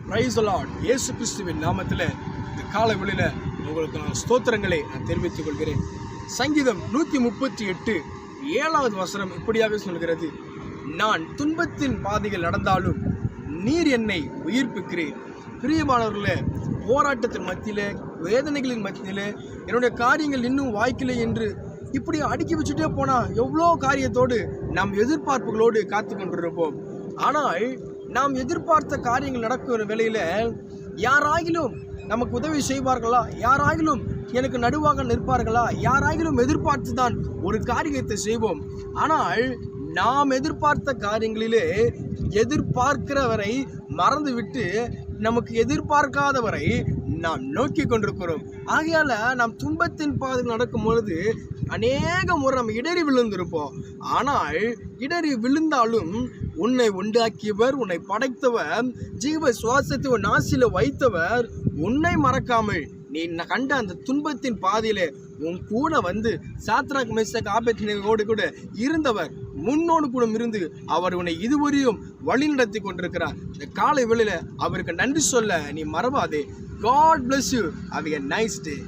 Praise the Lord. இயேசு கிறிஸ்துவின் நாமத்தில் இந்த காலை வேளையில் உங்களுக்கு நான் ஸ்தோத்திரங்களை நான் தெரிவித்துக் கொள்கிறேன். சங்கீதம் 138 7வது வசனம் இப்படியாக சொல்கிறது, நான் துன்பத்தின் பாதையில் நடந்தாலும் நீர் என்னை உயிர்ப்பிக்கிறேன். பிரியமானவர்களே, போராட்டத்தின் மத்தியிலே, வேதனைகளின் மத்தியிலே என்னுடைய காரியங்கள் இன்னும் வாய்க்கலை என்று இப்படி அடுக்கி வச்சுட்டே போனால் எவ்வளோ காரியத்தோடு நாம் எதிர்பார்ப்புகளோடு காத்து கொண்டிருப்போம். ஆனால் நாம் எதிர்பார்த்த காரியங்கள் நடக்கிற வேளையில் யாராகிலும் நமக்கு உதவி செய்வார்களா, யாராகிலும் எனக்கு நடுவாக நிற்பார்களா, யாராகிலும் எதிர்பார்த்து தான் ஒரு காரியத்தை செய்வோம். ஆனால் நாம் எதிர்பார்த்த காரியங்களிலே எதிர்பார்க்கிறவரை மறந்துவிட்டு நமக்கு எதிர்பார்க்காதவரை நாம் நோக்கி கொண்டிருக்கிறோம். ஆகையால் நாம் துன்பத்தின் பாதையில் நடக்கும் பொழுது அநேக முறை நம்ம இடறி விழுந்திருப்போம். ஆனால் இடறி விழுந்தாலும் உன்னை உண்டாக்கியவர், உன்னை படைத்தவர், ஜீவ சுவாசத்தை உன் நாசில வைத்தவர் உன்னை மறக்காமல் நீ கண்ட அந்த துன்பத்தின் பாதையில உன் கூட வந்து சாத்ராக் மேஷாக் ஆபேத்நேகோடு கூட இருந்தவர் முன்னோடு கூட இருந்து அவர் உன்னை இதுவரையும் வழி நடத்தி கொண்டிருக்கிறார். இந்த காலை வேளையில அவருக்கு நன்றி சொல்ல நீ மறவாதே. God bless you. Have a nice day.